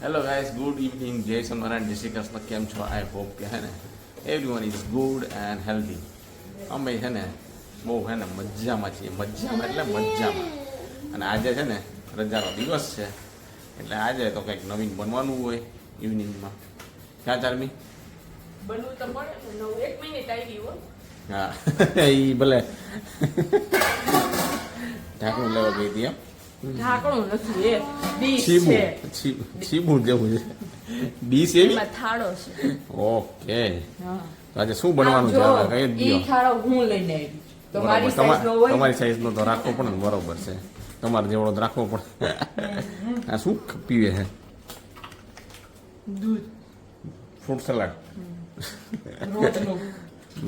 Hello guys, good evening. જય સોમનારાયણ, જય શ્રી કૃષ્ણ. કેમ છો? આઈ હોપ કે હે ને everyone is good and healthy. અમે છે ને બહુ છે ને મજામાં છીએ, મજામાં એટલે મજામાં. અને આજે છે ને રજાનો દિવસ છે એટલે આજે તો કંઈક નવીન બનવાનું હોય ઇવનિંગમાં. ક્યાં ચાલમી? બનવું તો પડે ને. 1 મિનિટ આવી હો. હા એ ભલે ઢાંકણું લેવા ગઈ હતી એમ. ઢાંકણું નથી, એ ડીશ છીબું છે. છીબું જેવું છે. ડીશ એવી. એમાં થાળો છે. ઓકે, હા. તો આજે શું બનવાનું છે? હવે કઈ જ ઈ દો. થાળો હું લઈને આવી. તો મારી બરોબર, સાઈઝ નો હોય. તમારી સાઈઝ નો તો રાખવો પડે ને. બરોબર છે, તમારે જેવડો જ રાખવો પડે. આ શું પીવે છે? દૂધ ફ્રૂટ સલાડ. રોજનું.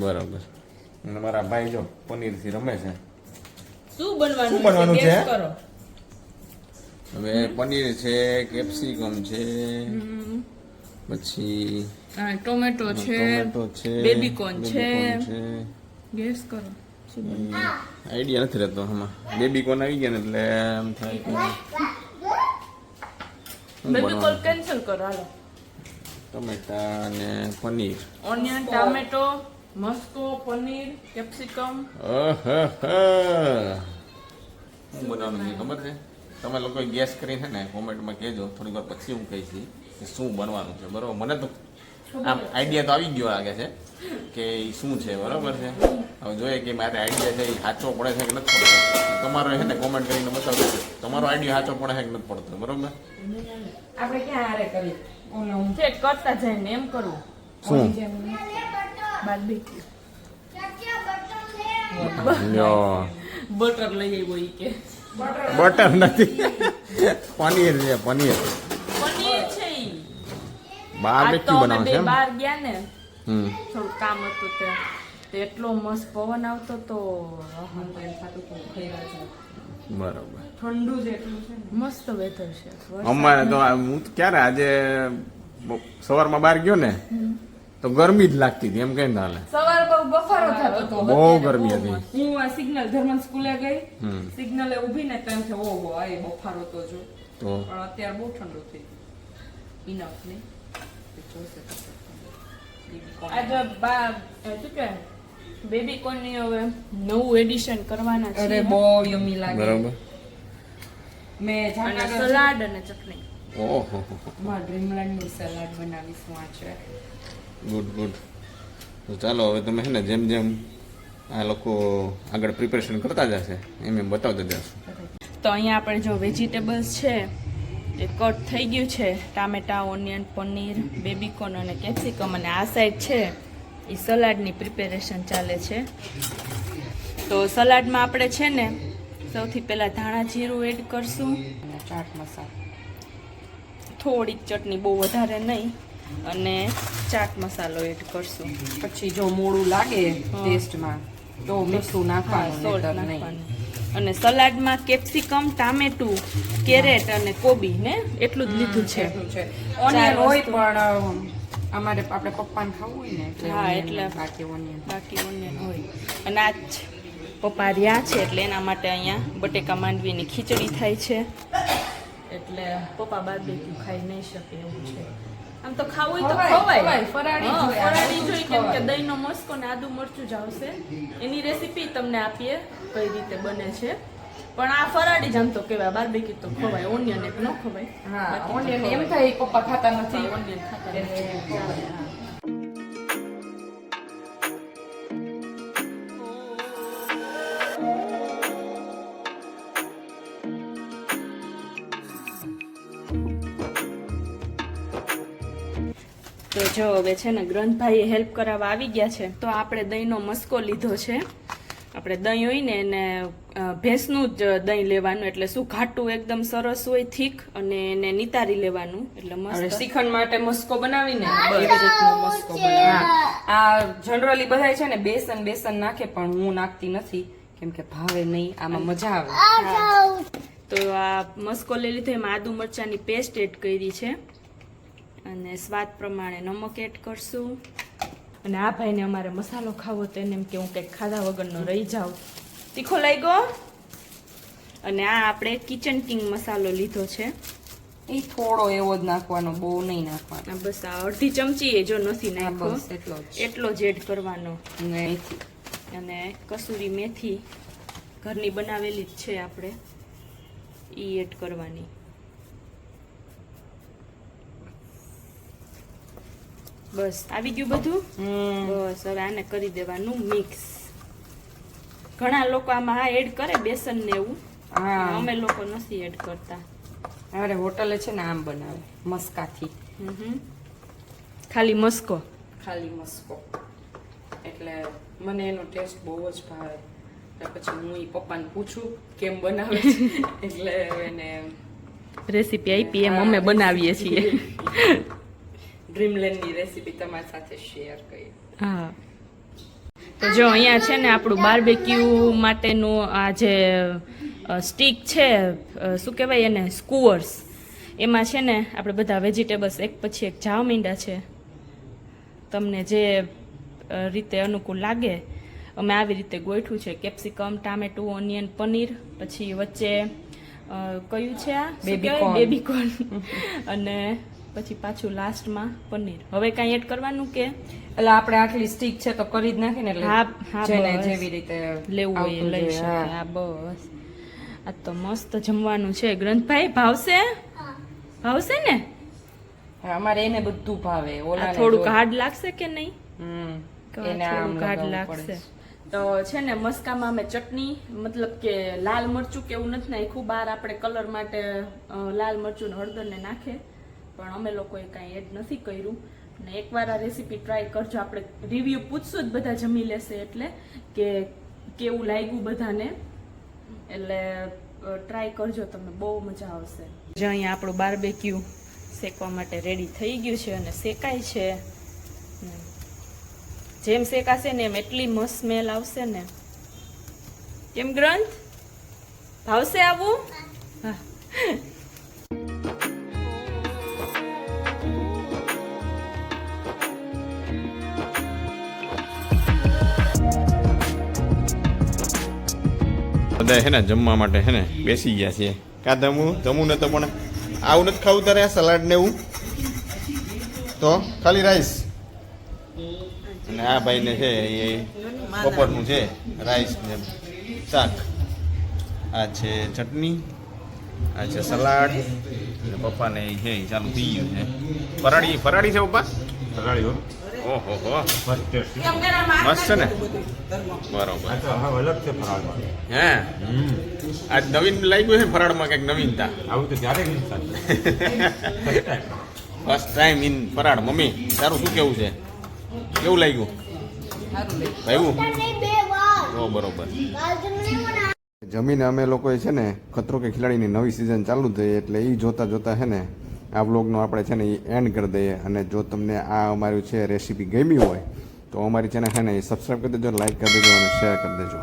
બરોબર. અને મારા ભાઈ જો પનીર થી રમે છે. શું બનવાનું શું બનવાનું છે? guess કરો. હવે પનીર છે, કેપ્સિકમ છે, પછી ટોમેટો છે, ટોમેટો છે, બેબીકોર્ન છે. છે. ગેસ કરો. શું બનવાનું? આઈડિયા નથી રહેતો આમાં. બેબીકોર્ન આવી ગયા ને એટલે એમ થાય કે શું બેબીકોર્ન બનાવવાનું? કેન્સલ કરો હાલો. ટમેટા અને પનીર. ઓનિયન, ટામેટો, મસ્કો, પનીર, કેપ્સિકમ. શું બનાવવાનું છે ખબર છે? તમે લોકો ગેસ કરીને છે ને કોમેન્ટમાં કહેજો. થોડીક વાર પછી હું કહીશ કે શું બનવાનું છે. બરોબર, મને તો આમ આઈડિયા તો આવી ગયો લાગે છે કે ઈ શું છે. બરોબર છે, હવે જોઈએ કે મારે આઈડિયા છે એ સાચો પડે છે કે નથી પડતો. તમારો છે ને કોમેન્ટ કરીને બતાવજો તમારો આઈડિયા સાચો પડે છે કે નથી પડતો. બરોબર, આપણે ક્યાં હારે કરી ચેક કરતા જઈને એમ કરવું. શું? બાર્બીક્યુ. લ્યો, બટર લઈ આવ્યો ઈ કે. બટર નથી, પનીર છે. પનીર પનીર છે ઈ. બાર્બીક્યુ આ તો બનાવે અમે છે બે એમ? બહાર ગયા ને, હમ થોડું કામ હતું ત્યાં, તો એટલો મસ્ત પવન આવતો તો બરોબર. ઠંડુ જ એટલું છે ને. મસ્ત વેધર છે. અમારે તો હું તો ક્યારે આજે સવારમાં બહાર ગયો ને તો ગરમી જ લાગતી હતી. એમ કઈ હાલે, સવાર બહુ બફારો થતો હતો. બહુ ગરમી હતી. હું આ સિગ્નલ ધર્મન સ્કૂલે ગઈ, હમ. સિગ્નલે ઊભી ને તો એમ છે ઓહો આ બફારો તો જો. તો પણ અત્યારે બહુ ઠંડુ થઈ ગયું. ઇનફ ને જોશે આ જો શું કે બેબી કોર્ન ની હવે નવું એડિશન કરવાના છે. અરે બહુ યમી લાગે. બરોબર. મેં અને સલાડ અને ચટણી. ઓહો, માં ડ્રીમલેન્ડ નું સલાડ બનાવીશું આજે. Good good. તો ચાલો હવે તમે છે ને જેમ જેમ આ લોકો આગળ પ્રિપેરેશન કરતા જશે એમ એમ બતાવતા જશો. તો અહીંયા આપણે જો વેજીટેબલ્સ છે એ કટ થઈ ગયું છે. ટામેટા, ઓનિયન, પનીર, બેબીકોર્ન અને કેપ્સિકમ. અને આ સાઈડ છે એ સલાડની પ્રિપેરેશન ચાલે છે. તો સલાડમાં આપણે છે ને સૌથી પહેલાં ધાણા જીરું એડ કરશું, અને ચાટ મસાલો. થોડીક ચટણી, બહુ વધારે નહીં, અને ચાટ મસાલો એડ કરશું. પછી જો મોડું લાગે હા. ટેસ્ટમાં તો મીઠું નાખવાનું, સોલ્ટ નહીંતર નહીં. નાખવાનું. અને સલાડમાં કેપ્સિકમ, ટામેટું, કેરેટ અને કોબી ને એટલું જ લીધું છે. એટલું છે. ઓનિયન ચાર હોય વસ્તુ. પણ અમારે આપણે પપ્પાને ખાવું હોય ને એટલે હા, onion એટલે બાકી ઓનિયન. બાકી ઓનિયન હોય. અને આ જ પપ્પા રહ્યા છે એટલે એના માટે અહીંયા બટેકા માંડવીની ખીચડી થાય છે. એટલે પપ્પા બાર્બીક્યુ ખાઈ નહીં શકે એવું છે. આમ તો ખાવું હોય તો ખવાય, ખવાય. ફરાળી હા, જોઈએ. ફરાળી જોઈએ, કેમ કે ખવાય. દહીંનો મસ્કો ને આદુ મરચું જ આવશે. એની રેસીપી તમને આપીએ કઈ રીતે બને છે. પણ આ ફરાળી જ આમ તો કહેવાય. બાર્બીક્યુ તો ખવાય, ઓનિયન એક ન ખવાય. હા, બાકી તો ઓનિયન ખવાય. એમ થાય પપ્પા ખાતા નથી. ઓનિયન ખાતા નથી. હા. તો જો હવે છે ને ગ્રંથભાઈએ હેલ્પ કરાવવા આવી ગયા છે. તો આપણે દહીંનો મસ્કો લીધો છે. આપણે દહીં હોય ને એને ભેંસનું જ દહીં લેવાનું, એટલે શું ઘાટું એકદમ સરસ હોય, થીક, અને એને નિતારી લેવાનું એટલે આપણે મસ્ત. શ્રીખંડ માટે મસ્કો બનાવીને એવી રીતનો મસ્કો બનાવી. આ જનરલી બધાય છે ને બેસન નાખે, પણ હું નાખતી નથી કેમ કે ભાવે નહીં. આમાં મજા આવે. તો આ મસ્કો લઈ લીધો, એમાં આદુ મરચાંની પેસ્ટ એડ કરી છે, અને સ્વાદ પ્રમાણે નમક એડ કરશું. અને આ ભાઈને અમારે મસાલો ખાવો તો એને એમ કે હું કંઈક ખાધા વગરનો રહી જાઉં, તીખો લાગ્યો. અને આ આપણે કિચન કિંગ મસાલો લીધો છે, એ થોડો એવો જ નાખવાનો, બહુ નહીં નાખવાનો. આ બસ આ અડધી ચમચી એ જો નથી હા, નાખ્યો બસ એટલો જ. એટલો જ એડ કરવાનો. મેથી. અને કસૂરી મેથી ઘરની બનાવેલી જ છે આપણે, ઈ એડ કરવાની. બસ આવી ગયું બધું. બસ હવે આને કરી દેવાનું મિક્સ. ઘણા લોકો આમાં આ એડ કરે બેસન ને એવું, હા, અમે લોકો નથી એડ કરતા. અરે હોટલે છે ને આમ બનાવે મસ્કાથી, ખાલી મસ્કો. ખાલી મસ્કો. એટલે મને એનો ટેસ્ટ બહુ જ ભાવે. એટલે પછી હું ઈ પપ્પાને પૂછું કેમ બનાવે છે. એટલે એને રેસીપી આપી એમ અમે બનાવીએ છીએ. ડ્રીમલેન્ડની રેસીપી તમારી સાથે શેર કરી. હા, તો જો અહીંયા છે ને આપણું બાર્બેક્યુ માટેનું આ જે સ્ટીક છે, શું કહેવાય એને, સ્કુઅર્સ, એમાં છે ને આપણે બધા વેજીટેબલ્સ એક પછી એક જાવ મીંડા છે. તમને જે રીતે અનુકૂળ લાગે અમે આવી રીતે ગોઠવું છે. કેપ્સિકમ, ટામેટું, ઓનિયન, પનીર, પછી વચ્ચે કયું છે આ બેબીકોર્ન અને પછી પાછું લાસ્ટમાં પનીર. હવે કાંઈ એડ કરવાનું કે એટલે આપણે આટલી સ્ટીક છે તો કરી જ નાખી ને, એટલે હા, જેને બસ. જેવી રીતે લેવું હોય એ આવતું લઈ જોઈએ. શકે. હા. હા, બસ. આ તો મસ્ત જમવાનું છે. ગ્રંથભાઈ ભાવશે? ભાવશે ને? હા, અમારે એને બધું ભાવે. આ ઓલાને થોડુંક જો- હાર્ડ લાગશે કે નહીં? હમ. એને આમ હાર્ડ લગાવવું લાગશે. પડે. તો છે ને મસ્કામાં અમે ચટણી, મતલબ કે લાલ મરચું કે એવું નથી નાખ્યું. બહાર આપણે કલર માટે લાલ મરચું ને હળદર ને નાખે, પણ અમે લોકોએ કાંઈ એડ નથી કર્યું. અને એકવાર આ રેસીપી ટ્રાય કરજો. આપણે રિવ્યુ પૂછશું જ, બધા જમી લેશે એટલે કે કેવું લાગ્યું બધાને. એટલે ટ્રાય કરજો તમે, બહુ મજા આવશે. જો અહીંયા આપણું બાર્બેક્યુ શેકવા માટે રેડી થઈ ગયું છે અને શેકાય છે. જેમ શેકાશે ને એમ એટલી મસ્ત સ્મેલ આવશે ને. કેમ ગ્રંથ, ભાવશે આવું? હા. બધા હે ને જમવા માટે હે ને બેસી ગયા છીએ. કા જમવું ને તો પણ આવું નથી ખાવું તારે, સલાડ ને એવું, તો ખાલી રાઈસ. અને આ ભાઈને છે એ બપોરનું છે રાઈસ ને શાક. આ છે ચટણી, આ છે સલાડ, અને પપ્પાને એ છે ચાલુ થઈ ગયું છે ફરાળી છે પપ્પા, ફરાળી. ઓહો હો, મસ્ત છે ને, બરોબર. હે આજ નવીન લાગ્યું છે ફરાળમાં, કંઈક નવીનતા. આવું તો ત્યારે ફર્સ્ટ ટાઈમ ઇન ફરાળ. મમ્મી તારું શું કેવું છે, કેવું લાગ્યું? ભાઈ બરોબર. જમીને અમે લોકોએ છે ને ખતરો કે ખિલાડીની નવી સિઝન ચાલુ થઈ, એટલે એ જોતા છે ને આ વ્લોગનો આપણે છે ને એ એન્ડ કરી દઈએ. અને જો તમને આ અમારી છે રેસીપી ગમી હોય તો અમારી ચેનલ છે ને એ સબસ્ક્રાઈબ કરી દેજો, લાઈક કરી દેજો અને શેર કરી દેજો.